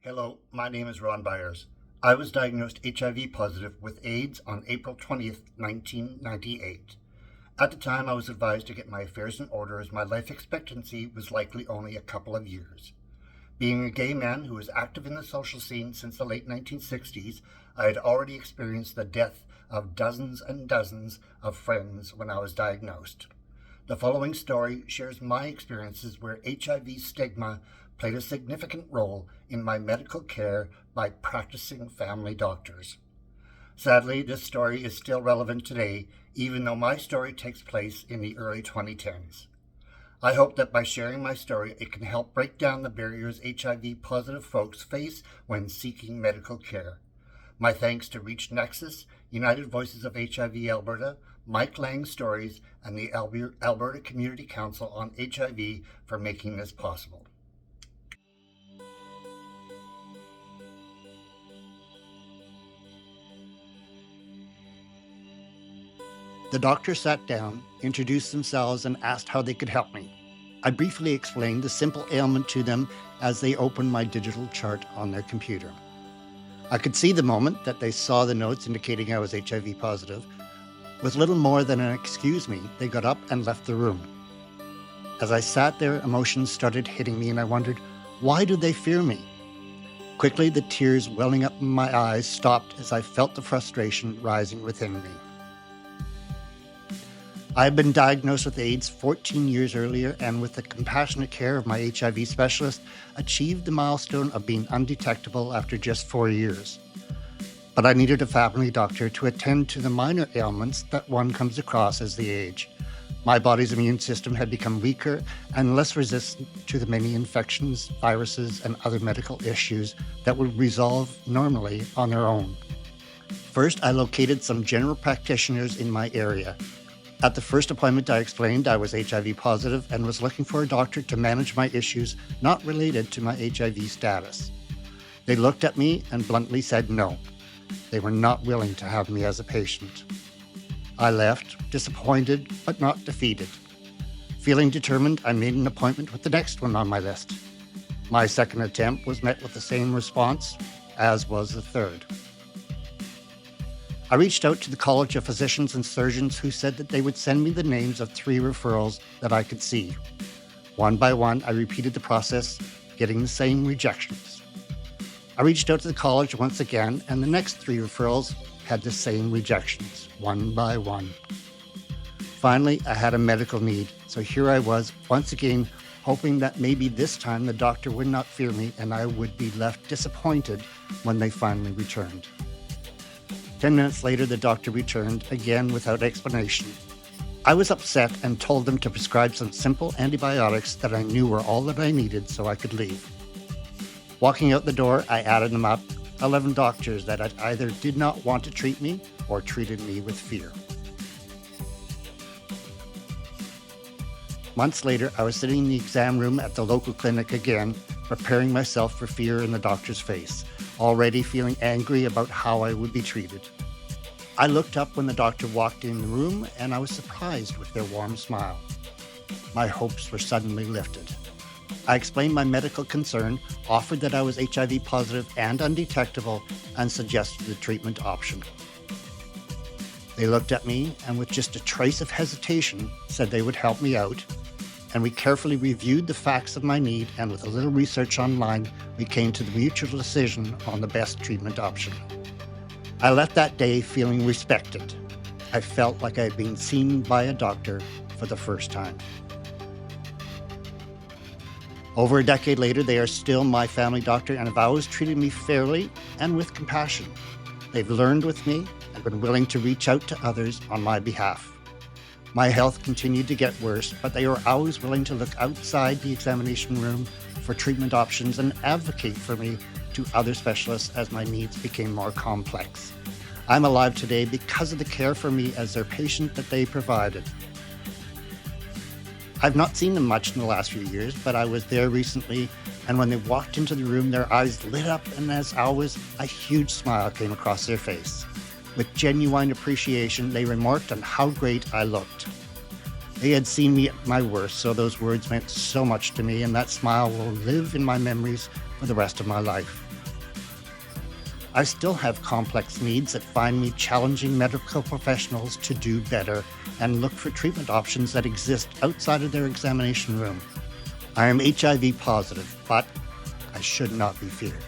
Hello, my name is Ron Byers. I was diagnosed HIV positive with AIDS on April 20th, 1998. At the time, I was advised to get my affairs in order as my life expectancy was likely only a couple of years. Being a gay man who was active in the social scene since the late 1960s, I had already experienced the death of dozens and dozens of friends when I was diagnosed. The following story shares my experiences where HIV stigma played a significant role in my medical care by practicing family doctors. Sadly, this story is still relevant today, even though my story takes place in the early 2010s. I hope that by sharing my story, it can help break down the barriers HIV positive folks face when seeking medical care. My thanks to ReachNexus, United Voices of HIV Alberta, Mike Lang Stories, and the Alberta Community Council on HIV for making this possible. The doctor sat down, introduced themselves, and asked how they could help me. I briefly explained the simple ailment to them as they opened my digital chart on their computer. I could see the moment that they saw the notes indicating I was HIV positive. With little more than an "excuse me," they got up and left the room. As I sat there, emotions started hitting me, and I wondered, why do they fear me? Quickly, the tears welling up in my eyes stopped as I felt the frustration rising within me. I had been diagnosed with AIDS 14 years earlier, and with the compassionate care of my HIV specialist, achieved the milestone of being undetectable after just 4 years. But I needed a family doctor to attend to the minor ailments that one comes across as they age. My body's immune system had become weaker and less resistant to the many infections, viruses, and other medical issues that would resolve normally on their own. First, I located some general practitioners in my area. At the first appointment, I explained I was HIV positive and was looking for a doctor to manage my issues not related to my HIV status. They looked at me and bluntly said no. They were not willing to have me as a patient. I left, disappointed but not defeated. Feeling determined, I made an appointment with the next one on my list. My second attempt was met with the same response, as was the third. I reached out to the College of Physicians and Surgeons, who said that they would send me the names of 3 referrals that I could see. One by one, I repeated the process, getting the same rejections. I reached out to the college once again, and the next 3 referrals had the same rejections, one by one. Finally, I had a medical need, so here I was, once again, hoping that maybe this time the doctor would not fear me and I would be left disappointed when they finally returned. 10 minutes later, the doctor returned, again without explanation. I was upset and told them to prescribe some simple antibiotics that I knew were all that I needed so I could leave. Walking out the door, I added them up, 11 doctors that either did not want to treat me or treated me with fear. Months later, I was sitting in the exam room at the local clinic again, preparing myself for fear in the doctor's face, already feeling angry about how I would be treated. I looked up when the doctor walked in the room, and I was surprised with their warm smile. My hopes were suddenly lifted. I explained my medical concern, offered that I was HIV positive and undetectable, and suggested a treatment option. They looked at me and with just a trace of hesitation said they would help me out, and we carefully reviewed the facts of my need, and with a little research online, we came to the mutual decision on the best treatment option. I left that day feeling respected. I felt like I had been seen by a doctor for the first time. Over a decade later, they are still my family doctor and have always treated me fairly and with compassion. They've learned with me and been willing to reach out to others on my behalf. My health continued to get worse, but they were always willing to look outside the examination room for treatment options and advocate for me to other specialists as my needs became more complex. I'm alive today because of the care for me as their patient that they provided. I've not seen them much in the last few years, but I was there recently, and when they walked into the room, their eyes lit up, and as always, a huge smile came across their face. With genuine appreciation, they remarked on how great I looked. They had seen me at my worst, so those words meant so much to me, and that smile will live in my memories for the rest of my life. I still have complex needs that find me challenging medical professionals to do better and look for treatment options that exist outside of their examination room. I am HIV positive, but I should not be feared.